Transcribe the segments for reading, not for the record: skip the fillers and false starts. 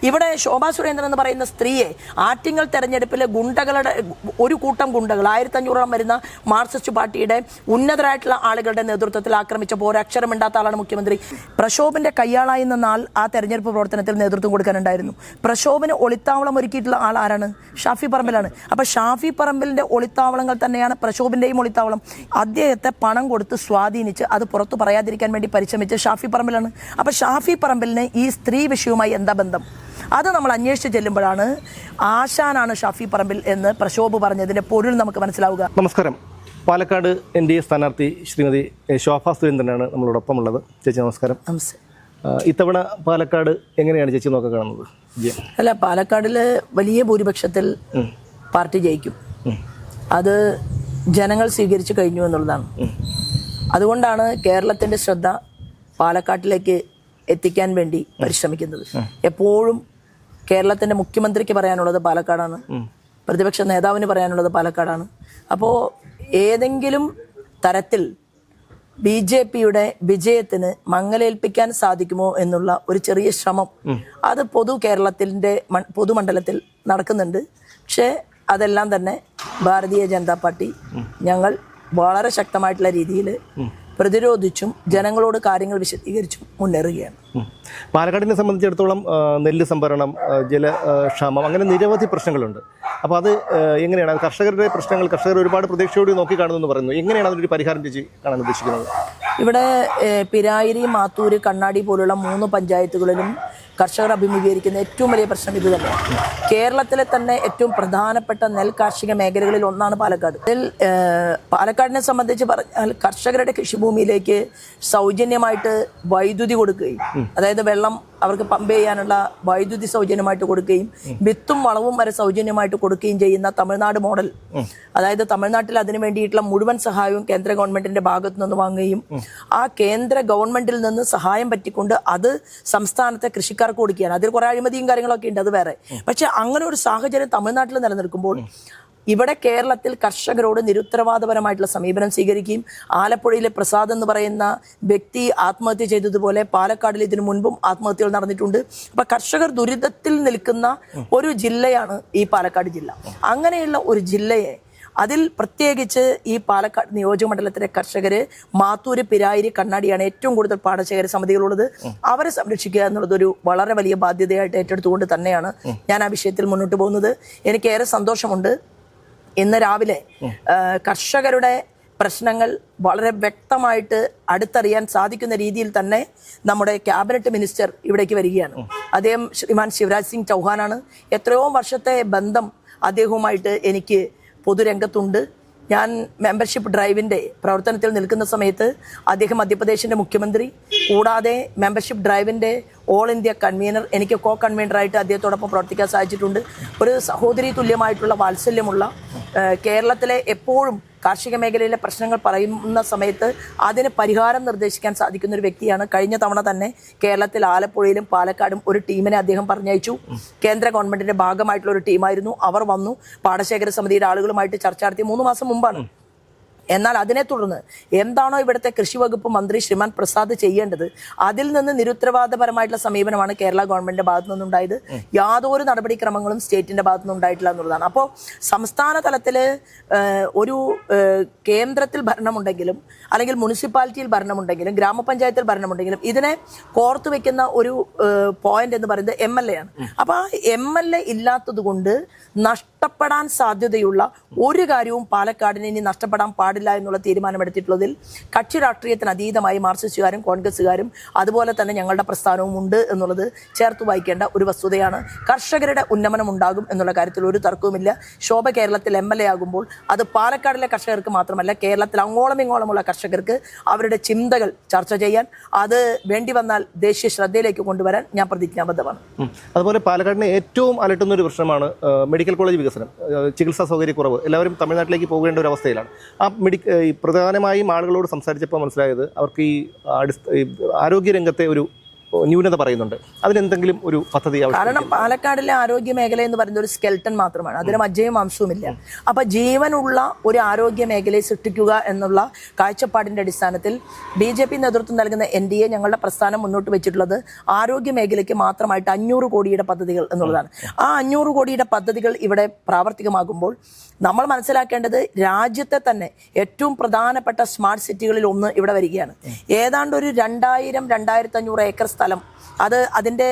ഇവിടെ ശോഭാ സുരേന്ദ്രൻ എന്ന് പറയുന്ന സ്ത്രീയെ ആറ്റിങ്ങൽ തെരഞ്ഞെടുപ്പിലെ ഒരു കൂട്ടം ഗുണ്ടകൾ 1500 വരുന്ന മാർക്സിസ്റ്റ് പാർട്ടിയുടെ ഉന്നതരായിട്ടുള്ള ആളുകളുടെ നേതൃത്വത്തിൽ ആക്രമിച്ചപ്പോൾ ഒരക്ഷരമിണ്ടാത്ത ആളാണ് മുഖ്യമന്ത്രി. പ്രക്ഷോഭിന്റെ കയ്യാളായി നിന്ന ആൾ ആ തെരഞ്ഞെടുപ്പ് പ്രവർത്തനത്തിൽ നേതൃത്വം കൊടുക്കാനുണ്ടായിരുന്നു. പ്രക്ഷോഭിന് ഒളിത്താവളം ഒരുക്കിയിട്ടുള്ള ആൾ ആരാണ്? ഷാഫി പറമ്പിലാണ്. അപ്പൊ ഷാഫി പറമ്പിലിന്റെ ഒളിത്താവളങ്ങൾ തന്നെയാണ് പ്രക്ഷോഭിന്റെയും ഒളിത്താവളം. അദ്ദേഹത്തെ പണം കൊടുത്ത് സ്വാധീനിച്ച് അത് പുറത്തു പറയാതിരിക്കാൻ വേണ്ടി പരിശ്രമിച്ച് ഷാഫി പറമ്പിലാണ്. അപ്പൊ ഷാഫി പറമ്പിലിന് ഈ സ്ത്രീ വിഷയവുമായി എന്താ ബന്ധം? അത് നമ്മൾ അന്വേഷിച്ച് ചെല്ലുമ്പോഴാണ് ആശാനാണ് ഷാഫി പറമ്പിൽ എന്ന് പ്രക്ഷോഭ് പറഞ്ഞതിന്റെ പൊരുൾ നമുക്ക് മനസ്സിലാവുക. നമസ്കാരം. പാലക്കാട് NDA സ്ഥാനാർത്ഥി ശ്രീമതി ശോഭാ സുരേന്ദ്രനാണ് നമ്മളോടൊപ്പം ഉള്ളത്. ചേച്ചി നമസ്കാരം. ഇത്തവണ പാലക്കാട് എങ്ങനെയാണ് ചേച്ചി നോക്കി കാണുന്നത്? അല്ല, പാലക്കാടിൽ വലിയ ഭൂരിപക്ഷത്തിൽ പാർട്ടി ജയിക്കും. അത് ജനങ്ങൾ സ്വീകരിച്ചു കഴിഞ്ഞു എന്നുള്ളതാണ്. അതുകൊണ്ടാണ് കേരളത്തിന്റെ ശ്രദ്ധ പാലക്കാട്ടിലേക്ക് എത്തിക്കാൻ വേണ്ടി പരിശ്രമിക്കുന്നത്. എപ്പോഴും കേരളത്തിന്റെ മുഖ്യമന്ത്രിക്ക് പറയാനുള്ളത് പാലക്കാടാണ്, പ്രതിപക്ഷ നേതാവിന് പറയാനുള്ളത് പാലക്കാടാണ്. അപ്പോൾ ഏതെങ്കിലും തരത്തിൽ BJPയുടെ വിജയത്തിന് മങ്ങലേൽപ്പിക്കാൻ സാധിക്കുമോ എന്നുള്ള ഒരു ചെറിയ ശ്രമം അത് കേരളത്തിന്റെ പൊതുമണ്ഡലത്തിൽ നടക്കുന്നുണ്ട്. പക്ഷേ അതെല്ലാം തന്നെ ഭാരതീയ ജനതാ പാർട്ടി ഞങ്ങൾ വളരെ ശക്തമായിട്ടുള്ള രീതിയിൽ പ്രതിരോധിച്ചും ജനങ്ങളോട് കാര്യങ്ങൾ വിശദീകരിച്ചും മുന്നേറുകയാണ്. പാലക്കാടിനെ സംബന്ധിച്ചിടത്തോളം നെല്ല് സംഭരണം, ജലക്ഷാമം, അങ്ങനെ നിരവധി പ്രശ്നങ്ങളുണ്ട്. അപ്പോൾ അത് എങ്ങനെയാണ് കർഷകരുടെ പ്രശ്നങ്ങൾ കർഷകർ ഒരുപാട് പ്രതീക്ഷയോടെ നോക്കി കാണുമെന്ന് പറയുന്നു. എങ്ങനെയാണ് അതിനൊരു പരിഹാരം കാണാൻ ഉദ്ദേശിക്കുന്നത്? ഇവിടെ പിരായിരി, മാത്തൂര്, കണ്ണാടി പോലുള്ള 3 പഞ്ചായത്തുകളിലും കർഷകർ അഭിമുഖീകരിക്കുന്ന ഏറ്റവും വലിയ പ്രശ്നം ഇത് തന്നെയാണ്. കേരളത്തിലെ തന്നെ ഏറ്റവും പ്രധാനപ്പെട്ട നെൽ കാർഷിക മേഖലകളിൽ ഒന്നാണ് പാലക്കാട്. ഇതിൽ പാലക്കാടിനെ സംബന്ധിച്ച് പറഞ്ഞാൽ കർഷകരുടെ കൃഷിഭൂമിയിലേക്ക് സൗജന്യമായിട്ട് വൈദ്യുതി കൊടുക്കുകയും, അതായത് വെള്ളം അവർക്ക് പമ്പ് ചെയ്യാനുള്ള വൈദ്യുതി സൗജന്യമായിട്ട് കൊടുക്കുകയും വിത്തും വളവും വരെ സൗജന്യമായിട്ട് കൊടുക്കുകയും ചെയ്യുന്ന തമിഴ്നാട് മോഡൽ, അതായത് തമിഴ്നാട്ടിൽ അതിനു വേണ്ടിയിട്ടുള്ള മുഴുവൻ സഹായവും കേന്ദ്ര ഗവൺമെന്റിന്റെ ഭാഗത്തു നിന്ന് വാങ്ങുകയും ആ കേന്ദ്ര ഗവൺമെന്റിൽ നിന്ന് സഹായം പറ്റിക്കൊണ്ട് അത് സംസ്ഥാനത്തെ കൃഷിക്കാർക്ക് കൊടുക്കുകയാണ്. അതിൽ കുറെ അഴിമതിയും കാര്യങ്ങളൊക്കെ ഉണ്ട്, അത് വേറെ. പക്ഷെ അങ്ങനെ ഒരു സാഹചര്യം തമിഴ്നാട്ടിൽ നിലനിൽക്കുമ്പോൾ ഇവിടെ കേരളത്തിൽ കർഷകരോട് നിരുത്തരവാദപരമായിട്ടുള്ള സമീപനം സ്വീകരിക്കുകയും, ആലപ്പുഴയിലെ പ്രസാദ് എന്ന് പറയുന്ന വ്യക്തി ആത്മഹത്യ ചെയ്തതുപോലെ പാലക്കാടിൽ ഇതിനു മുൻപും ആത്മഹത്യകൾ നടന്നിട്ടുണ്ട്. അപ്പൊ കർഷകർ ദുരിതത്തിൽ നിൽക്കുന്ന ഒരു ജില്ലയാണ് ഈ പാലക്കാട് ജില്ല. അങ്ങനെയുള്ള ഒരു ജില്ലയെ, അതിൽ പ്രത്യേകിച്ച് ഈ പാലക്കാട് നിയോജക മണ്ഡലത്തിലെ കർഷകര് മാത്തൂര്, പിരായിരി, കണ്ണാടിയാണ് ഏറ്റവും കൂടുതൽ പാടശേഖര സമിതികളുള്ളത്. അവരെ സംരക്ഷിക്കുക എന്നുള്ളതൊരു വളരെ വലിയ ബാധ്യതയായിട്ട് ഏറ്റെടുത്തുകൊണ്ട് തന്നെയാണ് ഞാൻ ആ വിഷയത്തിൽ മുന്നോട്ട് പോകുന്നത്. എനിക്കേറെ സന്തോഷമുണ്ട്. ഇന്ന് രാവിലെ കർഷകരുടെ പ്രശ്നങ്ങൾ വളരെ വ്യക്തമായിട്ട് അടുത്തറിയാൻ സാധിക്കുന്ന രീതിയിൽ തന്നെ നമ്മുടെ ക്യാബിനറ്റ് മിനിസ്റ്റർ ഇവിടേക്ക് വരികയാണ്. അദ്ദേഹം ശ്രീമാൻ ശിവരാജ് സിംഗ് ചൗഹാനാണ്. എത്രയോ വർഷത്തെ ബന്ധം അദ്ദേഹവുമായിട്ട് എനിക്ക് പൊതുരംഗത്തുണ്ട്. ഞാൻ മെമ്പർഷിപ്പ് ഡ്രൈവിൻ്റെ പ്രവർത്തനത്തിൽ നിൽക്കുന്ന സമയത്ത് അദ്ദേഹം മധ്യപ്രദേശിൻ്റെ മുഖ്യമന്ത്രി, കൂടാതെ മെമ്പർഷിപ്പ് ഡ്രൈവിൻ്റെ ഓൾ ഇന്ത്യ കൺവീനർ, എനിക്ക് കോ കൺവീനറായിട്ട് അദ്ദേഹത്തോടൊപ്പം പ്രവർത്തിക്കാൻ സാധിച്ചിട്ടുണ്ട്. ഒരു സഹോദരി തുല്യമായിട്ടുള്ള വാത്സല്യമുള്ള, കേരളത്തിലെ എപ്പോഴും കാർഷിക മേഖലയിലെ പ്രശ്നങ്ങൾ പറയുന്ന സമയത്ത് അതിന് പരിഹാരം നിർദ്ദേശിക്കാൻ സാധിക്കുന്ന ഒരു വ്യക്തിയാണ്. കഴിഞ്ഞ തവണ തന്നെ കേരളത്തിൽ ആലപ്പുഴയിലും പാലക്കാടും ഒരു ടീമിനെ അദ്ദേഹം പറഞ്ഞയച്ചു. കേന്ദ്ര ഗവൺമെന്റിന്റെ ഭാഗമായിട്ടുള്ള ഒരു ടീമായിരുന്നു. അവർ വന്നു പാടശേഖര സമിതിയുടെ ആളുകളുമായിട്ട് ചർച്ച നടത്തി 3 മാസം മുമ്പാണ്. എന്നാൽ അതിനെ തുടർന്ന് എന്താണോ ഇവിടുത്തെ കൃഷി വകുപ്പ് മന്ത്രി ശ്രീമാൻ പ്രസാദ് ചെയ്യേണ്ടത്, അതിൽ നിന്ന് നിരുത്തരവാദപരമായിട്ടുള്ള സമീപനമാണ് കേരള ഗവൺമെന്റിന്റെ ഭാഗത്തു നിന്നുണ്ടായത്. യാതൊരു നടപടിക്രമങ്ങളും സ്റ്റേറ്റിന്റെ ഭാഗത്തു നിന്നുണ്ടായിട്ടില്ല എന്നുള്ളതാണ്. അപ്പോൾ സംസ്ഥാന തലത്തിൽ ഒരു കേന്ദ്രത്തിൽ ഭരണമുണ്ടെങ്കിലും, അല്ലെങ്കിൽ മുനിസിപ്പാലിറ്റിയിൽ ഭരണമുണ്ടെങ്കിലും, ഗ്രാമപഞ്ചായത്തിൽ ഭരണമുണ്ടെങ്കിലും, ഇതിനെ കോർത്തു വെക്കുന്ന ഒരു പോയിന്റ് എന്ന് പറയുന്നത് MLA ആണ്. അപ്പൊ ആ MLA ഇല്ലാത്തത് കൊണ്ട് നഷ്ടപ്പെടാൻ സാധ്യതയുള്ള ഒരു കാര്യവും പാലക്കാടിന് ഇനി നഷ്ടപ്പെടാൻ പാടില്ല എന്നുള്ള തീരുമാനമെടുത്തിട്ടുള്ളതിൽ കക്ഷി രാഷ്ട്രീയത്തിന് അതീതമായി മാർക്സിസ്റ്റുകാരും കോൺഗ്രസ്സുകാരും അതുപോലെ തന്നെ ഞങ്ങളുടെ പ്രസ്ഥാനവും ഉണ്ട് എന്നുള്ളത് ചേർത്ത് വായിക്കേണ്ട ഒരു വസ്തുതയാണ്. കർഷകരുടെ ഉന്നമനം ഉണ്ടാകും എന്നുള്ള കാര്യത്തിൽ ഒരു തർക്കവുമില്ല. ശോഭ കേരളത്തിൽ MLA ആകുമ്പോൾ അത് പാലക്കാടിലെ കർഷകർക്ക് മാത്രമല്ല, കേരളത്തിൽ അങ്ങോളം ഇങ്ങോളമുള്ള കർഷകർക്ക് അവരുടെ ചിന്തകൾ ചർച്ച ചെയ്യാൻ, അത് വേണ്ടി വന്നാൽ ദേശീയ ശ്രദ്ധയിലേക്ക് കൊണ്ടുവരാൻ ഞാൻ പ്രതിജ്ഞാബദ്ധമാണ്. അതുപോലെ പാലക്കാടിനെ ഏറ്റവും അലട്ടുന്ന ഒരു പ്രശ്നമാണ് മെഡിക്കൽ കോളേജ് വികസനം, ചികിത്സാ സൗകര്യക്കുറവ്. എല്ലാവരും തമിഴ്നാട്ടിലേക്ക് പോകേണ്ട ഒരു അവസ്ഥയിലാണ്. ആ പ്രധാനമായും ആളുകളോട് സംസാരിച്ചപ്പോൾ മനസ്സിലായത് അവർക്ക് ഈ ആരോഗ്യരംഗത്തെ ന്യൂനത പറയുന്നുണ്ട്. അതിനെന്തെങ്കിലും ഒരു പദ്ധതി കാരണം പാലക്കാടിലെ ആരോഗ്യ മേഖല എന്ന് പറയുന്നത് ഒരു സ്കെൽട്ടൺ മാത്രമാണ്, അതിന് മജ്ജയും മാംസവുമില്ല. അപ്പൊ ജീവനുള്ള ഒരു ആരോഗ്യ മേഖലയെ സൃഷ്ടിക്കുക എന്നുള്ള കാഴ്ചപ്പാടിന്റെ അടിസ്ഥാനത്തിൽ BJP നേതൃത്വം നൽകുന്ന NDA ഞങ്ങളുടെ പ്രസ്ഥാനം മുന്നോട്ട് വെച്ചിട്ടുള്ളത് ആരോഗ്യ മേഖലയ്ക്ക് മാത്രമായിട്ട് 500 കോടിയുടെ പദ്ധതികൾ എന്നുള്ളതാണ്. ആ 500 കോടിയുടെ പദ്ധതികൾ ഇവിടെ പ്രാവർത്തികമാകുമ്പോൾ നമ്മൾ മനസ്സിലാക്കേണ്ടത് രാജ്യത്തെ തന്നെ ഏറ്റവും പ്രധാനപ്പെട്ട സ്മാർട്ട് സിറ്റികളിൽ ഒന്ന് ഇവിടെ വരികയാണ്. ഏതാണ്ട് ഒരു 2000-2500 ഏക്കർ സ്ഥലം അതിന്റെ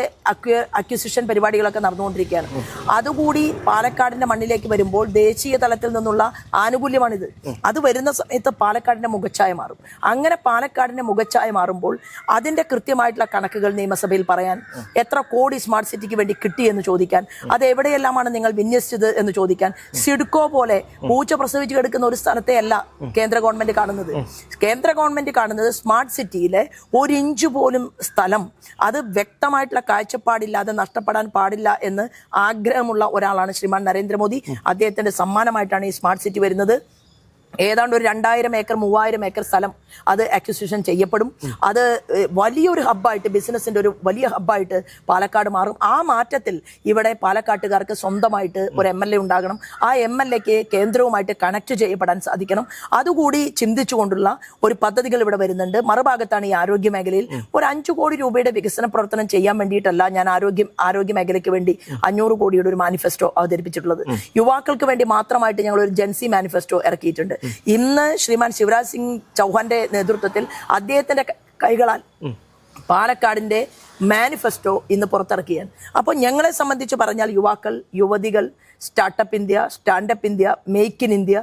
അക്വിസിഷൻ പരിപാടികളൊക്കെ നടന്നുകൊണ്ടിരിക്കുകയാണ്. അതുകൂടി പാലക്കാടിന്റെ മണ്ണിലേക്ക് വരുമ്പോൾ ദേശീയ തലത്തിൽ നിന്നുള്ള ആനുകൂല്യമാണിത്. അത് വരുന്ന സമയത്ത് പാലക്കാടിന്റെ മുഖച്ഛായ മാറും. അങ്ങനെ പാലക്കാടിന്റെ മുഖച്ഛായ മാറുമ്പോൾ അതിന്റെ കൃത്യമായിട്ടുള്ള കണക്കുകൾ നിയമസഭയിൽ പറയാൻ, എത്ര കോടി സ്മാർട്ട് സിറ്റിക്ക് വേണ്ടി കിട്ടി എന്ന് ചോദിക്കാൻ, അത് എവിടെയെല്ലാമാണ് നിങ്ങൾ വിന്യസിച്ചത് എന്ന് ചോദിക്കാൻ, സിഡ്കോ പോലെ പൂച്ച പ്രസവിച്ച് കിടക്കുന്ന ഒരു സ്ഥലത്തെ അല്ല കേന്ദ്ര ഗവൺമെന്റ് കാണുന്നത്. കേന്ദ്ര ഗവൺമെന്റ് കാണുന്നത് സ്മാർട്ട് സിറ്റിയിലെ 1 ഇഞ്ച് പോലും സ്ഥലം അത് വ്യക്തമായിട്ടുള്ള കാഴ്ചപ്പാടില്ലാതെ നഷ്ടപ്പെടാൻ പാടില്ല എന്ന് ആഗ്രഹമുള്ള ഒരാളാണ് ശ്രീമാൻ നരേന്ദ്രമോദി. അദ്ദേഹത്തിന്റെ സമ്മാനമായിട്ടാണ് ഈ സ്മാർട്ട് സിറ്റി വരുന്നത്. ഏതാണ്ട് ഒരു 2000 ഏക്കർ 3000 ഏക്കർ സ്ഥലം അത് അക്വിസിഷൻ ചെയ്യപ്പെടും. അത് വലിയൊരു ഹബ്ബായിട്ട്, ബിസിനസിന്റെ ഒരു വലിയ ഹബ്ബായിട്ട് പാലക്കാട് മാറും. ആ മാറ്റത്തിൽ ഇവിടെ പാലക്കാട്ടുകാർക്ക് സ്വന്തമായിട്ട് ഒരു MLA ഉണ്ടാകണം. ആ MLAക്ക് കേന്ദ്രവുമായിട്ട് കണക്ട് ചെയ്യപ്പെടാൻ സാധിക്കണം. അതുകൂടി ചിന്തിച്ചുകൊണ്ടുള്ള ഒരു പദ്ധതികൾ ഇവിടെ വരുന്നുണ്ട്. മറുഭാഗത്താണ് ഈ ആരോഗ്യ മേഖലയിൽ ഒരു 5 കോടി രൂപയുടെ വികസന പ്രവർത്തനം ചെയ്യാൻ വേണ്ടിയിട്ടല്ല ഞാൻ ആരോഗ്യ മേഖലയ്ക്ക് വേണ്ടി 500 കോടിയുടെ ഒരു മാനിഫെസ്റ്റോ അവതരിപ്പിച്ചിട്ടുള്ളത്. യുവാക്കൾക്ക് വേണ്ടി മാത്രമായിട്ട് ഞങ്ങൾ ഒരു ജൻസി മാനിഫെസ്റ്റോ ഇറക്കിയിട്ടുണ്ട്. ഇന്ന് ശ്രീമാൻ ശിവരാജ് സിംഗ് ചൗഹാന്റെ നേതൃത്വത്തിൽ അദ്ദേഹത്തിന്റെ കൈകളാൽ പാലക്കാടിന്റെ മാനിഫെസ്റ്റോ ഇന്ന് പുറത്തിറക്കിയാണ്. അപ്പോൾ ഞങ്ങളെ സംബന്ധിച്ച് പറഞ്ഞാൽ യുവാക്കൾ, യുവതികൾ, startup India, standup India, make in India,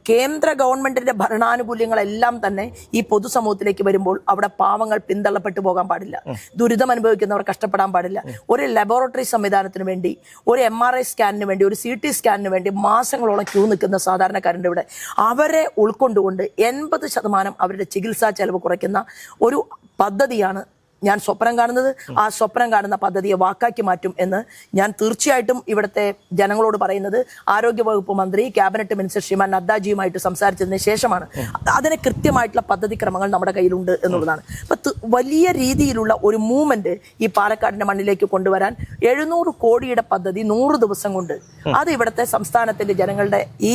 കേന്ദ്ര ഗവൺമെന്റിന്റെ ഭരണാനുകൂല്യങ്ങളെല്ലാം തന്നെ ഈ പൊതുസമൂഹത്തിലേക്ക് വരുമ്പോൾ അവിടെ പാവങ്ങൾ പിന്തള്ളപ്പെട്ടു പോകാൻ പാടില്ല, ദുരിതം അനുഭവിക്കുന്നവർ കഷ്ടപ്പെടാൻ പാടില്ല. ഒരു ലബോറട്ടറി സംവിധാനത്തിന് വേണ്ടി, ഒരു MRI സ്കാനിന് വേണ്ടി, ഒരു CT സ്കാനിന് വേണ്ടി മാസങ്ങളോളം ക്യൂ നിൽക്കുന്ന സാധാരണക്കാരൻ്റെ ഇവിടെ അവരെ ഉൾക്കൊണ്ടുകൊണ്ട് 80% അവരുടെ ചികിത്സാ ചെലവ് കുറയ്ക്കുന്ന ഒരു പദ്ധതിയാണ് ഞാൻ സ്വപ്നം കാണുന്നത്. ആ സ്വപ്നം കാണുന്ന പദ്ധതിയെ വാക്കാക്കി മാറ്റും എന്ന് ഞാൻ തീർച്ചയായിട്ടും ഇവിടുത്തെ ജനങ്ങളോട് പറയുന്നത് ആരോഗ്യവകുപ്പ് മന്ത്രി, ക്യാബിനറ്റ് മിനിസ്റ്റർ ശ്രീമാൻ നദ്ദാജിയുമായിട്ട് സംസാരിച്ചതിന് ശേഷമാണ്. അതിന് കൃത്യമായിട്ടുള്ള പദ്ധതി ക്രമങ്ങൾ നമ്മുടെ കയ്യിലുണ്ട് എന്നുള്ളതാണ്. അപ്പൊ വലിയ രീതിയിലുള്ള ഒരു മൂവ്മെന്റ് ഈ പാലക്കാടിന്റെ മണ്ണിലേക്ക് കൊണ്ടുവരാൻ 700 കോടിയുടെ പദ്ധതി 100 ദിവസം കൊണ്ട് അത് ഇവിടുത്തെ സംസ്ഥാനത്തിന്റെ ജനങ്ങളുടെ ഈ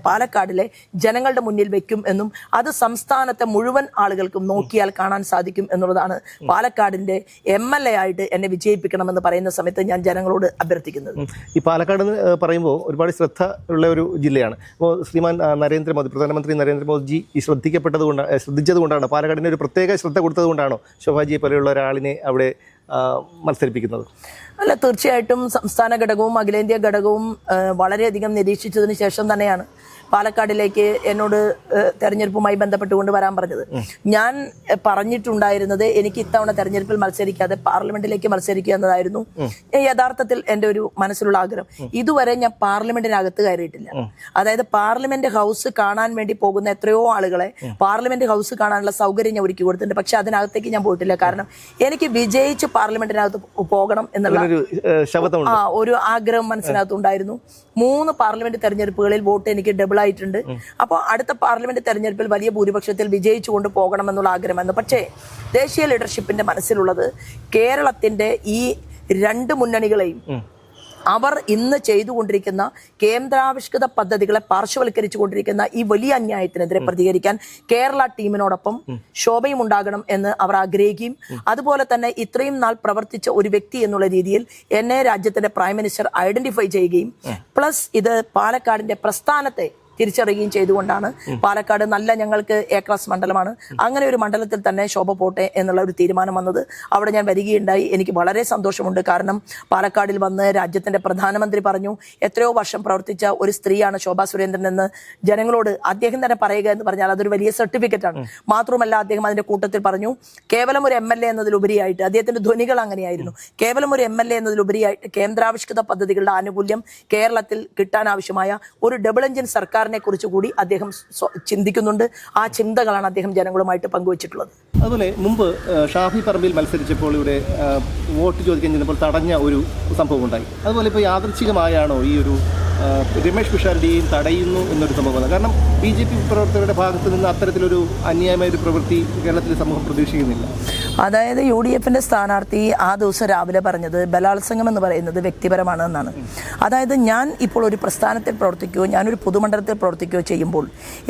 പാലക്കാടിലെ ജനങ്ങളുടെ മുന്നിൽ വെക്കും എന്നും അത് സംസ്ഥാനത്തെ മുഴുവൻ ആളുകൾക്കും നോക്കിയാൽ കാണാൻ സാധിക്കും എന്നുള്ളതാണ് പാലക്കാടിന്റെ MLA ആയിട്ട് എന്നെ വിജയിപ്പിക്കണമെന്ന് പറയുന്ന സമയത്ത് ഞാൻ ജനങ്ങളോട് അഭ്യർത്ഥിക്കുന്നത്. ഈ പാലക്കാട് പറയുമ്പോൾ ഒരുപാട് ശ്രദ്ധ ഉള്ള ഒരു ജില്ലയാണ്. അപ്പോൾ ശ്രീമാൻ നരേന്ദ്രമോദി, പ്രധാനമന്ത്രി നരേന്ദ്രമോദിജി ഈ ശ്രദ്ധിച്ചത് കൊണ്ടാണ്, പാലക്കാടിന് ഒരു പ്രത്യേക ശ്രദ്ധ കൊടുത്തത് കൊണ്ടാണോ ശോഭാജിയെ പോലെയുള്ള ഒരാളിനെ അവിടെ മത്സരിപ്പിക്കുന്നത്? അല്ല, തീർച്ചയായിട്ടും സംസ്ഥാന ഘടകവും അഖിലേന്ത്യാ ഘടകവും വളരെയധികം നിരീക്ഷിച്ചതിന് ശേഷം തന്നെയാണ് പാലക്കാടിലേക്ക് എന്നോട് തെരഞ്ഞെടുപ്പുമായി ബന്ധപ്പെട്ടുകൊണ്ട് വരാൻ പറഞ്ഞത്. ഞാൻ പറഞ്ഞിട്ടുണ്ടായിരുന്നത് എനിക്ക് ഇത്തവണ തെരഞ്ഞെടുപ്പിൽ മത്സരിക്കാതെ പാർലമെന്റിലേക്ക് മത്സരിക്കുക എന്നതായിരുന്നു യഥാർത്ഥത്തിൽ എൻ്റെ ഒരു മനസ്സിലുള്ള ആഗ്രഹം. ഇതുവരെ ഞാൻ പാർലമെന്റിനകത്ത് കയറിയിട്ടില്ല. അതായത് പാർലമെന്റ് ഹൗസ് കാണാൻ വേണ്ടി പോകുന്ന എത്രയോ ആളുകളെ പാർലമെന്റ് ഹൗസ് കാണാനുള്ള സൗകര്യം ഞാൻ ഒരുക്കി കൊടുത്തിട്ടുണ്ട്. പക്ഷെ അതിനകത്തേക്ക് ഞാൻ പോയിട്ടില്ല. കാരണം എനിക്ക് വിജയിച്ച് പാർലമെന്റിനകത്ത് പോകണം എന്നുള്ള ഒരു ആഗ്രഹം മനസ്സിനകത്തുണ്ടായിരുന്നു. 3 പാർലമെന്റ് തെരഞ്ഞെടുപ്പുകളിൽ വോട്ട് എനിക്ക് ഡബിൾ ആയിട്ടുണ്ട്. അപ്പോൾ അടുത്ത പാർലമെന്റ് തെരഞ്ഞെടുപ്പിൽ വലിയ ഭൂരിപക്ഷത്തിൽ വിജയിച്ചുകൊണ്ട് പോകണമെന്നുള്ള ആഗ്രഹമായിരുന്നു. പക്ഷേ ദേശീയ ലീഡർഷിപ്പിന്റെ മനസ്സിലുള്ളത് കേരളത്തിന്റെ ഈ 2 മുന്നണികളെയും അവർ ഇന്ന് ചെയ്തുകൊണ്ടിരിക്കുന്ന കേന്ദ്രാവിഷ്കൃത പദ്ധതികളെ പാർശ്വവൽക്കരിച്ചു കൊണ്ടിരിക്കുന്ന ഈ വലിയ അന്യായത്തിനെതിരെ പ്രതികരിക്കാൻ കേരള ടീമിനോടൊപ്പം ശോഭയും ഉണ്ടാകണം എന്ന് അവർ ആഗ്രഹിക്കുകയും അതുപോലെ തന്നെ ഇത്രയും നാൾ പ്രവർത്തിച്ച ഒരു വ്യക്തി എന്നുള്ള രീതിയിൽ എന്നെ രാജ്യത്തിന്റെ പ്രൈം മിനിസ്റ്റർ ഐഡന്റിഫൈ ചെയ്യുകയും പ്ലസ് ഇത് പാലക്കാടിന്റെ പ്രസ്ഥാനത്തെ തിരിച്ചറിയുകയും ചെയ്തുകൊണ്ടാണ് പാലക്കാട് നല്ല ഞങ്ങൾക്ക് A-ക്ലാസ് മണ്ഡലമാണ്, അങ്ങനെ ഒരു മണ്ഡലത്തിൽ തന്നെ ശോഭ പോട്ടെ എന്നുള്ള ഒരു തീരുമാനം വന്നത്. അവിടെ ഞാൻ വരികയുണ്ടായി. എനിക്ക് വളരെ സന്തോഷമുണ്ട്. കാരണം പാലക്കാടിൽ വന്ന് രാജ്യത്തിന്റെ പ്രധാനമന്ത്രി പറഞ്ഞു എത്രയോ വർഷം പ്രവർത്തിച്ച ഒരു സ്ത്രീയാണ് ശോഭാ സുരേന്ദ്രൻ എന്ന് ജനങ്ങളോട് അദ്ദേഹം തന്നെ പറയുക എന്ന് പറഞ്ഞാൽ അതൊരു വലിയ സർട്ടിഫിക്കറ്റ് ആണ്. മാത്രമല്ല അദ്ദേഹം അതിന്റെ കൂട്ടത്തിൽ പറഞ്ഞു കേവലം ഒരു MLA എന്നതിലുപരിയായിട്ട്, അദ്ദേഹത്തിന്റെ ധ്വനികൾ അങ്ങനെയായിരുന്നു, കേവലം ഒരു MLA എന്നതിലുപരിയായിട്ട് കേന്ദ്രാവിഷ്കൃത പദ്ധതികളുടെ ആനുകൂല്യം കേരളത്തിൽ കിട്ടാൻ ആവശ്യമായ ഒരു ഡബിൾ എഞ്ചിൻ സർക്കാരിനെ കുറിച്ച് കൂടി അദ്ദേഹം ചിന്തിക്കുന്നുണ്ട്. ആ ചിന്തകളാണ് അദ്ദേഹം ജനങ്ങളുമായിട്ട് പങ്കുവച്ചിട്ടുള്ളത്. അതുപോലെ മുമ്പ് ഷാഫി പറമ്പിൽ മത്സരിച്ചപ്പോൾ ഇവിടെ വോട്ട് ചോദിക്കാൻ ചെന്നപ്പോൾ തടഞ്ഞ ഒരു സംഭവം ഉണ്ടായി. അതുപോലെ ഇപ്പോൾ യാദൃച്ഛികമായാണോ ഈ ഒരു രമേഷ് പിഷാരടിയെയും തടയുന്നു എന്നൊരു സംഭവം? കാരണം BJP പ്രവർത്തകരുടെ ഭാഗത്ത് നിന്ന് അത്തരത്തിലൊരു അന്യായമായ ഒരു പ്രവൃത്തി കേരളത്തിലെ സമൂഹം പ്രതീക്ഷിക്കുന്നില്ല. അതായത് UDFന്റെ സ്ഥാനാർത്ഥി ആ ദിവസം രാവിലെ പറഞ്ഞത് ബലാത്സംഗം എന്ന് പറയുന്നത് വ്യക്തിപരമാണ് എന്നാണ്. അതായത് ഞാൻ ഇപ്പോൾ ഒരു പ്രസ്ഥാനത്തിൽ പ്രവർത്തിക്കുകയോ ഞാനൊരു പൊതുമണ്ഡലത്തിൽ പ്രവർത്തിക്കുകയോ ചെയ്യുമ്പോൾ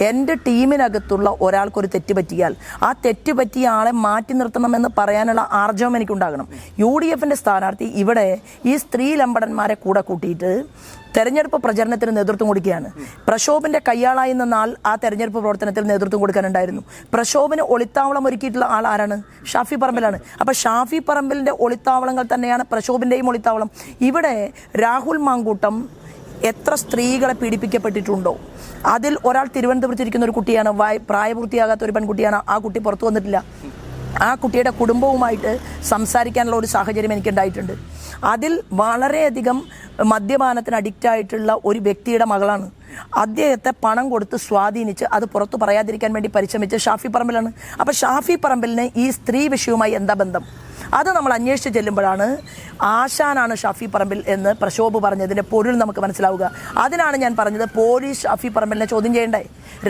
എൻ്റെ ടീമിനകത്തുള്ള ഒരാൾക്കൊരു തെറ്റ് പറ്റിയാൽ ആ തെറ്റ് പറ്റിയ ആളെ മാറ്റി നിർത്തണമെന്ന് പറയാനുള്ള ആർജവം എനിക്കുണ്ടാകണം. UDFന്റെ സ്ഥാനാർത്ഥി ഇവിടെ ഈ സ്ത്രീ ലംബടന്മാരെ കൂടെ കൂട്ടിയിട്ട് തെരഞ്ഞെടുപ്പ് പ്രചരണത്തിന് നേതൃത്വം കൊടുക്കുകയാണ്. പ്രക്ഷോഭിന്റെ കയ്യാളായി നിന്ന ആൾ ആ തെരഞ്ഞെടുപ്പ് പ്രവർത്തനത്തിൽ നേതൃത്വം കൊടുക്കാനുണ്ടായിരുന്നു. പ്രക്ഷോഭിന് ഒളിത്താവളം ഒരുക്കിയിട്ടുള്ള ആൾ ആരാണ്? ഷാഫി പറമ്പിലാണ്. അപ്പൊ ഷാഫി പറമ്പിലിന്റെ ഒളിത്താവളങ്ങൾ തന്നെയാണ് പ്രക്ഷോഭിന്റെയും ഒളിത്താവളം. ഇവിടെ രാഹുൽ മാങ്കൂട്ടം എത്ര സ്ത്രീകളെ പീഡിപ്പിക്കപ്പെട്ടിട്ടുണ്ടോ അതിൽ ഒരാൾ തിരുവനന്തപുരത്ത് ഇരിക്കുന്ന ഒരു കുട്ടിയാണ്, പ്രായപൂർത്തിയാകാത്ത ഒരു പെൺകുട്ടിയാണ്. ആ കുട്ടി പുറത്തു വന്നിട്ടില്ല. ആ കുട്ടിയുടെ കുടുംബവുമായിട്ട് സംസാരിക്കാനുള്ള ഒരു സാഹചര്യം എനിക്കുണ്ടായിട്ടുണ്ട്. അതിൽ വളരെയധികം മദ്യപാനത്തിന് അഡിക്റ്റായിട്ടുള്ള ഒരു വ്യക്തിയുടെ മകളാണ്. അദ്ദേഹത്തെ പണം കൊടുത്ത് സ്വാധീനിച്ച് അത് പുറത്തു പറയാതിരിക്കാൻ വേണ്ടി പരിശ്രമിച്ച് ഷാഫി പറമ്പിലാണ്. അപ്പം ഷാഫി പറമ്പിലിന് ഈ സ്ത്രീ വിഷയവുമായി എന്താ ബന്ധം? അത് നമ്മൾ അന്വേഷിച്ച് ചെല്ലുമ്പോഴാണ് ആശാനാണ് ഷാഫി പറമ്പിൽ എന്ന് പ്രക്ഷോഭ് പറഞ്ഞതിൻ്റെ പൊരുൾ നമുക്ക് മനസ്സിലാവുക. അതിനാണ് ഞാൻ പറഞ്ഞത് പോലീസ് ഷാഫി പറമ്പിലിനെ ചോദ്യം ചെയ്യണ്ടേ.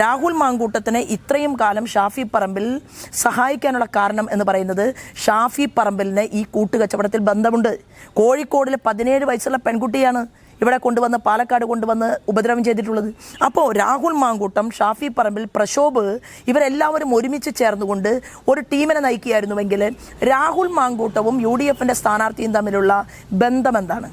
രാഹുൽ മാങ്കൂട്ടത്തിനെ ഇത്രയും കാലം ഷാഫി പറമ്പിൽ സഹായിക്കാനുള്ള കാരണം എന്ന് പറയുന്നത് ഷാഫി പറമ്പിലിന് ഈ കൂട്ടുകച്ചവടത്തിൽ ബന്ധമുണ്ട്. കോഴിക്കോടിലെ 17 വയസ്സുള്ള പെൺകുട്ടിയാണ് ഇവിടെ കൊണ്ടുവന്ന് പാലക്കാട് കൊണ്ടുവന്ന് ഉപദ്രവം ചെയ്തിട്ടുള്ളത്. അപ്പോൾ രാഹുൽ മാങ്കൂട്ടം, ഷാഫി പറമ്പിൽ, പ്രക്ഷോഭ് ഇവരെല്ലാവരും ഒരുമിച്ച് ചേർന്നുകൊണ്ട് ഒരു ടീമിനെ നയിക്കുകയായിരുന്നുവെങ്കിൽ രാഹുൽ മാങ്കൂട്ടവും UDFന്റെ സ്ഥാനാർത്ഥിയും തമ്മിലുള്ള ബന്ധം എന്താണ്?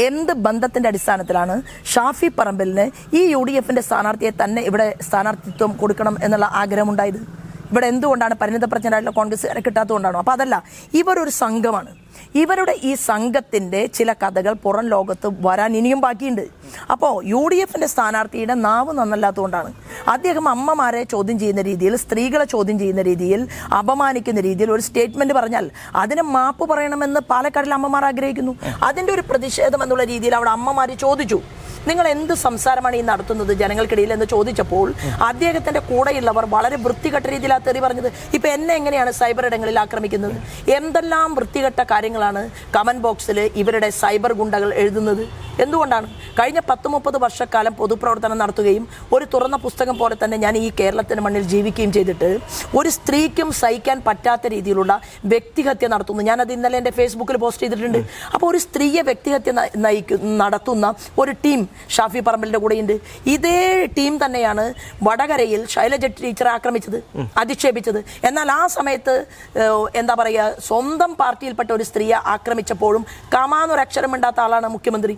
എന്ത് ബന്ധത്തിന്റെ അടിസ്ഥാനത്തിലാണ് ഷാഫി പറമ്പിലിന് ഈ UDFന്റെ സ്ഥാനാർത്ഥിയെ തന്നെ ഇവിടെ സ്ഥാനാർത്ഥിത്വം കൊടുക്കണം എന്നുള്ള ആഗ്രഹമുണ്ടായത്? ഇവിടെ എന്തുകൊണ്ടാണ് പരിണിതപ്രജ്ഞരായിട്ടുള്ള കോൺഗ്രസ്സുകാരെ കിട്ടാത്തതുകൊണ്ടാണോ? അപ്പോൾ അതല്ല, ഇവരൊരു സംഘമാണ്. ഇവരുടെ ഈ സംഘത്തിൻ്റെ ചില കഥകൾ പുറം ലോകത്ത് വരാൻ ഇനിയും ബാക്കിയുണ്ട്. അപ്പോൾ UDFന്റെ സ്ഥാനാർത്ഥിയുടെ നാവ് നന്നല്ലാത്തതുകൊണ്ടാണ് അദ്ദേഹം അമ്മമാരെ ചോദ്യം ചെയ്യുന്ന രീതിയിൽ, സ്ത്രീകളെ ചോദ്യം ചെയ്യുന്ന രീതിയിൽ, അപമാനിക്കുന്ന രീതിയിൽ ഒരു സ്റ്റേറ്റ്മെന്റ് പറഞ്ഞാൽ അതിന് മാപ്പ് പറയണമെന്ന് പാലക്കാടിലെ അമ്മമാർ ആഗ്രഹിക്കുന്നു. അതിൻ്റെ ഒരു പ്രതിഷേധം എന്നുള്ള രീതിയിൽ അവിടെ അമ്മമാർ ചോദിച്ചു, നിങ്ങൾ എന്ത് സംസാരമാണ് ഈ നടത്തുന്നത് ജനങ്ങൾക്കിടയിൽ എന്ന് ചോദിച്ചപ്പോൾ അദ്ദേഹത്തിന്റെ കൂടെയുള്ളവർ വളരെ വൃത്തികെട്ട രീതിയിൽ ആ തെറി പറഞ്ഞത്. ഇപ്പൊ എന്നെ എങ്ങനെയാണ് സൈബർ ഇടങ്ങളിൽ ആക്രമിക്കുന്നത്? എന്തെല്ലാം വൃത്തികെട്ട കാര്യങ്ങളാണ് കമന്റ് ബോക്സിൽ ഇവരുടെ സൈബർ ഗുണ്ടകൾ എഴുതുന്നത്? എന്തുകൊണ്ടാണ്? കഴിഞ്ഞ 10-30 വർഷക്കാലം പൊതുപ്രവർത്തനം നടത്തുകയും ഒരു തുറന്ന പുസ്തകം പോലെ തന്നെ ഞാൻ ഈ കേരളത്തിന് മണ്ണിൽ ജീവിക്കുകയും ചെയ്തിട്ട് ഒരു സ്ത്രീക്കും സഹിക്കാൻ പറ്റാത്ത രീതിയിലുള്ള വ്യക്തിഹത്യ നടത്തുന്നു. ഞാനത് ഇന്നലെ എൻ്റെ ഫേസ്ബുക്കിൽ പോസ്റ്റ് ചെയ്തിട്ടുണ്ട്. അപ്പോൾ ഒരു സ്ത്രീയെ വ്യക്തിഹത്യ നടത്തുന്ന ഒരു ടീം ഷാഫി പറമ്പിലിന്റെ കൂടെയുണ്ട്. ഇതേ ടീം തന്നെയാണ് വടകരയിൽ ശൈലജ ടീച്ചറെ ആക്രമിച്ചത്, അധിക്ഷേപിച്ചത്. എന്നാൽ ആ സമയത്ത് എന്താ പറയുക, സ്വന്തം പാർട്ടിയിൽപ്പെട്ട ഒരു സ്ത്രീയെ ആക്രമിച്ചപ്പോഴും കമാന്നൊരക്ഷരം മിണ്ടാത്ത ആളാണ് മുഖ്യമന്ത്രി.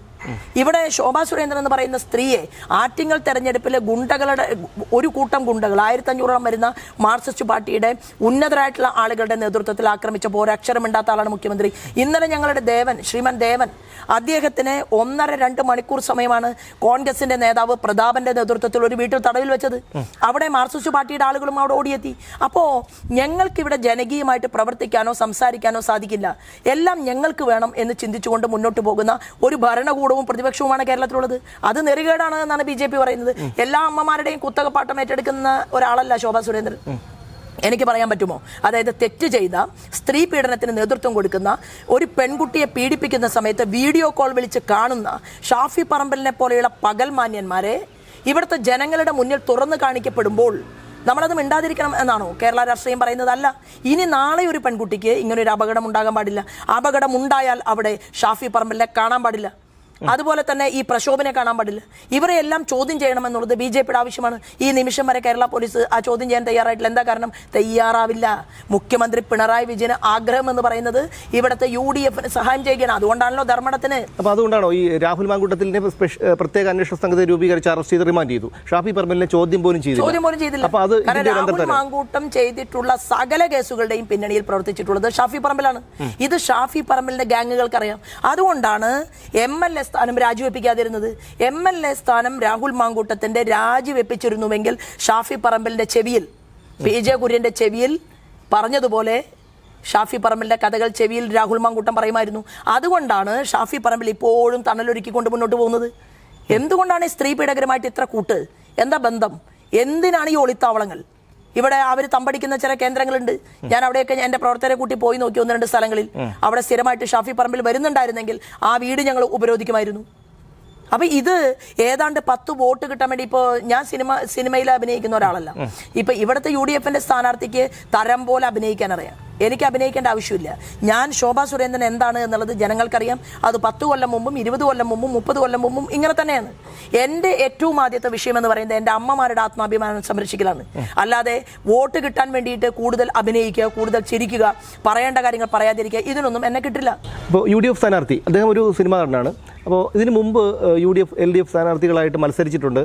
ഇവിടെ ശോഭാ സുരേന്ദ്രൻ എന്ന് പറയുന്ന സ്ത്രീയെ ആറ്റിങ്ങൽ തെരഞ്ഞെടുപ്പിലെ ഗുണ്ടകളുടെ ഒരു കൂട്ടം ഗുണ്ടകൾ 1500ഓളം വരുന്ന മാർക്സിസ്റ്റ് പാർട്ടിയുടെ ഉന്നതരായിട്ടുള്ള ആളുകളുടെ നേതൃത്വത്തിൽ ആക്രമിച്ചപ്പോൾ ഒരക്ഷരമിണ്ടാത്ത ആളാണ് മുഖ്യമന്ത്രി. ഇന്നലെ ഞങ്ങളുടെ ശ്രീമാൻ ദേവൻ അദ്ദേഹത്തിന് 1.5-2 മണിക്കൂർ സമയമാണ് കോൺഗ്രസിന്റെ നേതാവ് പ്രതാപന്റെ നേതൃത്വത്തിൽ ഒരു വീട്ടിൽ തടവിൽ വെച്ചത്. അവിടെ മാർക്സിസ്റ്റ് പാർട്ടിയുടെ ആളുകളും അവിടെ ഓടിയെത്തി. അപ്പോൾ ഞങ്ങൾക്കിവിടെ ജനകീയമായിട്ട് പ്രവർത്തിക്കാനോ സംസാരിക്കാനോ സാധിക്കില്ല. എല്ലാം ഞങ്ങൾക്ക് വേണം എന്ന് ചിന്തിച്ചുകൊണ്ട് മുന്നോട്ട് പോകുന്ന ഒരു ഭരണകൂടവും പ്രതിപക്ഷവുമാണ് കേരളത്തിലുള്ളത്. അത് നെറികേടാണ് എന്നാണ് BJP പറയുന്നത്. എല്ലാ അമ്മമാരുടെയും കുത്തകപ്പാട്ടം ഏറ്റെടുക്കുന്ന ഒരാളല്ല ശോഭാ സുരേന്ദ്രൻ. എനിക്ക് പറയാൻ പറ്റുമോ? അതായത് തെറ്റ് ചെയ്ത സ്ത്രീ പീഡനത്തിന് നേതൃത്വം കൊടുക്കുന്ന ഒരു പെൺകുട്ടിയെ പീഡിപ്പിക്കുന്ന സമയത്ത് വീഡിയോ കോൾ വിളിച്ച് കാണുന്ന ഷാഫി പറമ്പലിനെ പോലെയുള്ള പകൽമാന്യന്മാരെ ഇവിടുത്തെ ജനങ്ങളുടെ മുന്നിൽ തുറന്നു കാണിക്കപ്പെടുമ്പോൾ നമ്മളത് മിണ്ടാതിരിക്കണം എന്നാണോ കേരള രാഷ്ട്രീയം പറയുന്നത്? അല്ല. ഇനി നാളെ ഒരു പെൺകുട്ടിക്ക് ഇങ്ങനൊരു അപകടം ഉണ്ടാകാൻ പാടില്ല. അപകടം ഉണ്ടായാൽ അവിടെ ഷാഫി പറമ്പലിനെ കാണാൻ പാടില്ല. അതുപോലെ തന്നെ ഈ പ്രക്ഷോഭനെ കാണാൻ പാടില്ല. ഇവരെയെല്ലാം ചോദ്യം ചെയ്യണമെന്നുള്ളത് BJPയുടെ ആവശ്യമാണ്. ഈ നിമിഷം വരെ കേരള പോലീസ് ആ ചോദ്യം ചെയ്യാൻ തയ്യാറായിട്ടില്ല. എന്താ കാരണം? തയ്യാറാവില്ല. മുഖ്യമന്ത്രി പിണറായി വിജയന് ആഗ്രഹം എന്ന് പറയുന്നത് ഇവിടുത്തെ UDFന് സഹായം ചെയ്യുകയാണ്. അതുകൊണ്ടാണല്ലോ ധർമ്മടത്തിന്. അപ്പോൾ അതുകൊണ്ടാണോ ഈ രാഹുൽ മാങ്കൂട്ടത്തിനെ പ്രത്യേക അന്വേഷണ സംഘത്തെ രൂപീകരിച്ച് അറസ്റ്റ് ചെയ്ത് റിമാൻഡ് ചെയ്തു? ഷാഫി പറമ്പിലിനെ ചോദ്യം പോലും ചെയ്തില്ല. രാഹുൽ മാങ്കൂട്ടം ചെയ്തിട്ടുള്ള സകല കേസുകളുടെയും പിന്നണിയിൽ പ്രവർത്തിച്ചിട്ടുള്ളത് ഷാഫി പറമ്പിലാണ്. ഇത് ഷാഫി പറമ്പിലിന്റെ ഗാങ്ങുകൾക്കറിയാം. അതുകൊണ്ടാണ് MLA സ്ഥാനം രാജിവെപ്പിക്കാതിരുന്നത്. MLA സ്ഥാനം രാഹുൽ മാങ്കൂട്ടത്തിന്റെ രാജിവെപ്പിച്ചിരുന്നുവെങ്കിൽ ഷാഫി പറമ്പലിന്റെ ചെവിയിൽ, PJ കുര്യന്റെ ചെവിയിൽ പറഞ്ഞതുപോലെ ഷാഫി പറമ്പലിന്റെ കഥകൾ ചെവിയിൽ രാഹുൽ മാങ്കൂട്ടം പറയുമായിരുന്നു. അതുകൊണ്ടാണ് ഷാഫി പറമ്പിൽ ഇപ്പോഴും തണലൊരുക്കിക്കൊണ്ട് മുന്നോട്ട് പോകുന്നത്. എന്തുകൊണ്ടാണ് ഈ സ്ത്രീ പീഡകരുമായിട്ട് ഇത്ര കൂട്ട്? എന്താ ബന്ധം? എന്തിനാണ് ഈ ഒളിത്താവളങ്ങൾ? ഇവിടെ അവർ തമ്പടിക്കുന്ന ചില കേന്ദ്രങ്ങളുണ്ട്. ഞാൻ അവിടെയൊക്കെ എൻ്റെ പ്രവർത്തകരെ കൂട്ടി പോയി നോക്കി 1-2 സ്ഥലങ്ങളിൽ. അവിടെ സ്ഥിരമായിട്ട് ഷാഫി പറമ്പിൽ വരുന്നുണ്ടായിരുന്നെങ്കിൽ ആ വീട് ഞങ്ങൾ ഉപരോധിക്കുമായിരുന്നു. അപ്പൊ ഇത് ഏതാണ്ട് 10 വോട്ട് കിട്ടാൻ വേണ്ടി ഇപ്പോൾ ഞാൻ സിനിമയിൽ അഭിനയിക്കുന്ന ഒരാളല്ല. ഇപ്പൊ ഇവിടുത്തെ UDFന്റെ സ്ഥാനാർത്ഥിക്ക് തരം പോലെ അഭിനയിക്കാൻ അറിയാം. എനിക്ക് അഭിനയിക്കേണ്ട ആവശ്യമില്ല. ഞാൻ ശോഭാ സുരേന്ദ്രൻ എന്താണ് എന്നുള്ളത് ജനങ്ങൾക്കറിയാം. അത് 10 കൊല്ലം മുമ്പും 20 കൊല്ലം മുമ്പും 30 കൊല്ലം മുമ്പും ഇങ്ങനെ തന്നെയാണ്. എൻ്റെ ഏറ്റവും ആദ്യത്തെ വിഷയം എന്ന് പറയുന്നത് എൻ്റെ അമ്മമാരുടെ ആത്മാഭിമാനം സംരക്ഷിക്കലാണ്. അല്ലാതെ വോട്ട് കിട്ടാൻ വേണ്ടിയിട്ട് കൂടുതൽ അഭിനയിക്കുക, കൂടുതൽ ചിരിക്കുക, പറയേണ്ട കാര്യങ്ങൾ പറയാതിരിക്കുക, ഇതിനൊന്നും എന്നെ കിട്ടില്ല. ഇപ്പോൾ UDF സ്ഥാനാർത്ഥി അദ്ദേഹം ഒരു സിനിമാ നടനാണ്. അപ്പോൾ ഇതിനു മുമ്പ് UDF LDF സ്ഥാനാർത്ഥികളായിട്ട് മത്സരിച്ചിട്ടുണ്ട്.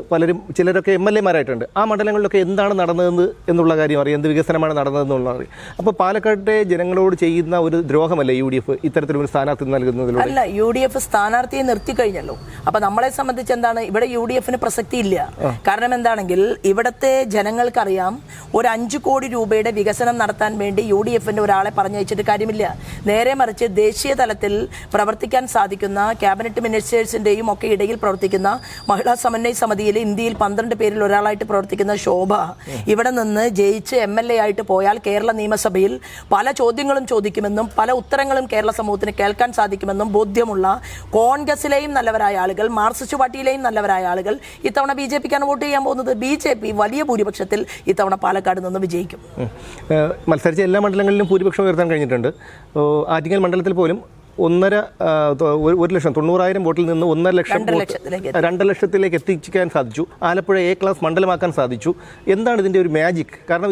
ചിലരൊക്കെ MLA മാരായിട്ടുണ്ട്. ആ മണ്ഡലങ്ങളിലൊക്കെ എന്താണ് നടന്നതെന്ന് എന്നുള്ള കാര്യം അറിയാം, എന്ത് വികസനമാണ് നടന്നതെന്നുള്ള അറിയാം. അപ്പോൾ പാലക്കാട്ടെ ജനങ്ങളോട് ചെയ്യുന്ന ഒരു ദ്രോഹമല്ലേ UDF ഇത്തരത്തിലൊരു സ്ഥാനാർത്ഥി നൽകുന്നതിലൂടെ? അല്ല, UDF സ്ഥാനാർത്ഥിയെ നിർത്തി കഴിഞ്ഞല്ലോ. അപ്പൊ നമ്മളെ സംബന്ധിച്ച് എന്താണ്, ഇവിടെ UDFന് പ്രസക്തി ഇല്ല. കാരണം എന്താണെങ്കിൽ ഇവിടുത്തെ ജനങ്ങൾക്കറിയാം, ഒരു 5 കോടി രൂപയുടെ വികസനം നടത്താൻ വേണ്ടി UDFന്റെ ഒരാളെ പറഞ്ഞയച്ചിട്ട് കാര്യമില്ല. നേരെ മറിച്ച് ദേശീയ തലത്തിൽ പ്രവർത്തിക്കാൻ സാധിക്കുന്ന ക്യാബിനറ്റ് മിനിസ്റ്റേഴ്സിന്റെയും ഒക്കെ ഇടയിൽ പ്രവർത്തിക്കുന്ന മഹിളാ സമന്വയ സമിതിയിൽ ഇന്ത്യയിൽ 12 പേരിൽ ഒരാളായിട്ട് പ്രവർത്തിക്കുന്ന ശോഭ ഇവിടെ നിന്ന് ജയിച്ച് MLA ആയിട്ട് പോയാൽ കേരള നിയമസഭയിൽ പല ചോദ്യങ്ങളും ചോദിക്കുമെന്നും പല ഉത്തരങ്ങളും കേരള സമൂഹത്തിന് കേൾക്കാൻ സാധിക്കുമെന്നും ബോധ്യമുള്ള കോൺഗ്രസിലെയും നല്ലവരായ ആളുകൾ, മാർക്സിസ്റ്റ് പാർട്ടിയിലെയും നല്ലവരായ ആളുകൾ ഇത്തവണ BJPക്കാണ് വോട്ട് ചെയ്യാൻ പോകുന്നത്. BJP വലിയ ഭൂരിപക്ഷത്തിൽ ഇത്തവണ പാലക്കാട് നിന്ന് വിജയിക്കും. മത്സരിച്ച എല്ലാ മണ്ഡലങ്ങളിലും ഭൂരിപക്ഷം ഉയർത്താൻ കഴിഞ്ഞിട്ടുണ്ട്. ആറ്റിങ്ങൽ മണ്ഡലത്തിൽ പോലും 1,90,000 വോട്ടിൽ നിന്ന് 2 ലക്ഷത്തിലേക്ക് എത്തിക്കാൻ സാധിച്ചു. ആലപ്പുഴ A ക്ലാസ് മണ്ഡലമാക്കാൻ സാധിച്ചു. എന്താണ് ഇതിൻ്റെ ഒരു മാജിക്? കാരണം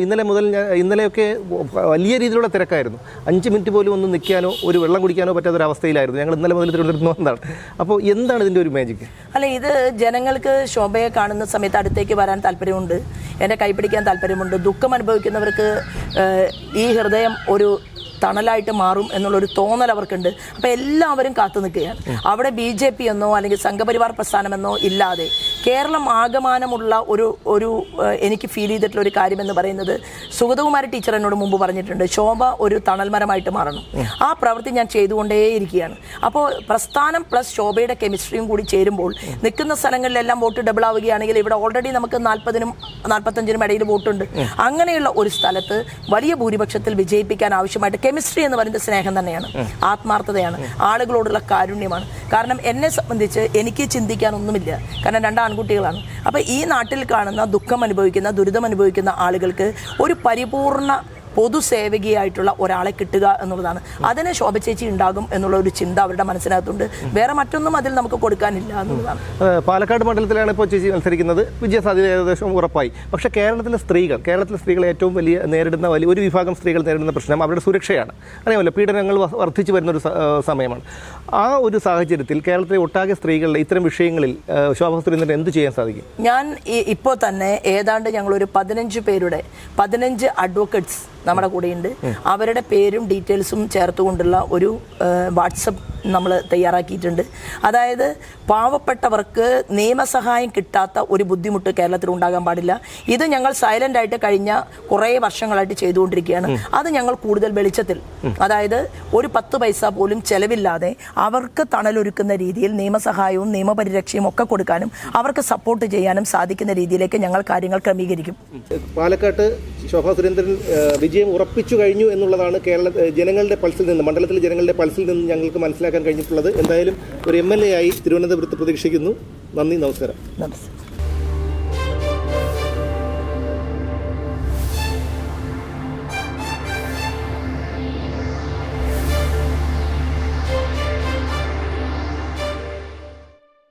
ഇന്നലെയൊക്കെ വലിയ രീതിയിലുള്ള തിരക്കായിരുന്നു. 5 മിനിറ്റ് പോലും ഒന്ന് നിൽക്കാനോ ഒരു വെള്ളം കുടിക്കാനോ പറ്റാത്തൊരവസ്ഥയിലായിരുന്നു. ഞങ്ങൾ ഇന്നലെ മുതൽ തിരുവനന്തപുരത്ത് വന്നതാണ്. അപ്പോൾ എന്താണ് ഇതിൻ്റെ ഒരു മാജിക്? അല്ല, ഇത് ജനങ്ങൾക്ക് ശോഭയെ കാണുന്ന സമയത്ത് അടുത്തേക്ക് വരാൻ താല്പര്യമുണ്ട്, എന്നെ കൈപ്പിടിക്കാൻ താല്പര്യമുണ്ട്. ദുഃഖം അനുഭവിക്കുന്നവർക്ക് ഈ ഹൃദയം ഒരു തണലായിട്ട് മാറും എന്നുള്ളൊരു തോന്നൽ അവർക്കുണ്ട്. അപ്പോൾ എല്ലാവരും കാത്തു നിൽക്കുകയാണ്. അവിടെ BJP എന്നോ അല്ലെങ്കിൽ സംഘപരിവാർ പ്രസ്ഥാനമെന്നോ ഇല്ലാതെ കേരളം ആകമാനമുള്ള ഒരു എനിക്ക് ഫീൽ ചെയ്തിട്ടുള്ള ഒരു കാര്യമെന്ന് പറയുന്നത്, സുഗതകുമാരി ടീച്ചർ എന്നോട് മുമ്പ് പറഞ്ഞിട്ടുണ്ട്, ശോഭ ഒരു തണൽമരമായിട്ട് മാറണം. ആ പ്രവൃത്തി ഞാൻ ചെയ്തുകൊണ്ടേയിരിക്കുകയാണ്. അപ്പോൾ പ്രസ്ഥാനം പ്ലസ് ശോഭയുടെ കെമിസ്ട്രിയും കൂടി ചേരുമ്പോൾ നിൽക്കുന്ന സ്ഥലങ്ങളിലെല്ലാം വോട്ട് ഡബിൾ ആവുകയാണെങ്കിൽ ഇവിടെ ഓൾറെഡി നമുക്ക് 40-നും 45-നും ഇടയിൽ വോട്ടുണ്ട്. അങ്ങനെയുള്ള ഒരു സ്ഥലത്ത് വലിയ ഭൂരിപക്ഷത്തിൽ വിജയിപ്പിക്കാൻ ആവശ്യമായിട്ട് കെമിസ്ട്രി എന്ന് പറയുന്നത് സ്നേഹം തന്നെയാണ്, ആത്മാർത്ഥതയാണ്, ആളുകളോടുള്ള കാരുണ്യമാണ്. കാരണം എന്നെ സംബന്ധിച്ച് എനിക്ക് ചിന്തിക്കാനൊന്നുമില്ല. കാരണം 2 ആൺകുട്ടികളാണ്. അപ്പോൾ ഈ നാട്ടിൽ കാണുന്ന ദുഃഖം അനുഭവിക്കുന്ന, ദുരിതം അനുഭവിക്കുന്ന ആളുകൾക്ക് ഒരു പരിപൂർണ പൊതുസേവകിയായിട്ടുള്ള ഒരാളെ കിട്ടുക എന്നുള്ളതാണ്. അതിന് ശോഭ ചേച്ചി ഉണ്ടാകും എന്നുള്ള ഒരു ചിന്ത അവരുടെ മനസ്സിനകത്തുണ്ട്. വേറെ മറ്റൊന്നും അതിൽ നമുക്ക് കൊടുക്കാനില്ല എന്നുള്ളതാണ്. പാലക്കാട് മണ്ഡലത്തിലാണ് ഇപ്പോൾ ചേച്ചി മത്സരിക്കുന്നത്. വിജയസാധ്യത ഏകദേശം ഉറപ്പായി. പക്ഷേ കേരളത്തിലെ സ്ത്രീകൾ ഏറ്റവും നേരിടുന്ന ഒരു വിഭാഗം സ്ത്രീകൾ നേരിടുന്ന പ്രശ്നം അവരുടെ സുരക്ഷയാണ്. അറിയാമല്ലോ, പീഡനങ്ങൾ വർദ്ധിച്ചു വരുന്നൊരു സമയമാണ്. ആ ഒരു സാഹചര്യത്തിൽ കേരളത്തിലെ ഒട്ടാകെ സ്ത്രീകളുടെ ഇത്തരം വിഷയങ്ങളിൽ ശോഭാ സുരേന്ദ്രൻ എന്ത് ചെയ്യാൻ സാധിക്കും? ഞാൻ ഇപ്പോൾ തന്നെ ഏതാണ്ട് ഞങ്ങളൊരു 15 പേരുടെ 15 അഡ്വക്കേറ്റ്സ് നമ്മുടെ കൂടെയുണ്ട്. അവരുടെ പേരും ഡീറ്റെയിൽസും ചേർത്തുകൊണ്ടുള്ള ഒരു വാട്സപ്പ് നമ്മൾ തയ്യാറാക്കിയിട്ടുണ്ട്. അതായത് പാവപ്പെട്ടവർക്ക് നിയമസഹായം കിട്ടാത്ത ഒരു ബുദ്ധിമുട്ട് കേരളത്തിൽ ഉണ്ടാകാൻ പാടില്ല. ഇത് ഞങ്ങൾ സൈലന്റ് ആയിട്ട് കഴിഞ്ഞ കുറേ വർഷങ്ങളായിട്ട് ചെയ്തുകൊണ്ടിരിക്കുകയാണ്. അത് ഞങ്ങൾ കൂടുതൽ വെളിച്ചത്തിൽ, അതായത് ഒരു 10 പൈസ പോലും ചെലവില്ലാതെ അവർക്ക് തണലൊരുക്കുന്ന രീതിയിൽ നിയമസഹായവും നിയമപരിരക്ഷയും ഒക്കെ കൊടുക്കാനും അവർക്ക് സപ്പോർട്ട് ചെയ്യാനും സാധിക്കുന്ന രീതിയിലേക്ക് ഞങ്ങൾ കാര്യങ്ങൾ ക്രമീകരിക്കും. പാലക്കാട്ട് ശോഭാ സുരേന്ദ്രൻ വിജയം ഉറപ്പിച്ചു കഴിഞ്ഞു എന്നുള്ളതാണ് ജനങ്ങളുടെ പൾസിൽ നിന്ന്, മണ്ഡലത്തിലെ ജനങ്ങളുടെ പൾസിൽ നിന്ന് ഞങ്ങൾക്ക് മനസ്സിലാക്കാൻ കഴിഞ്ഞിട്ടുള്ളത്. എന്തായാലും ഒരു MLA ആയി തിരുവനന്തപുരത്ത് പ്രതീക്ഷിക്കുന്നു. നന്ദി, നമസ്കാരം. നമസ്കാരം.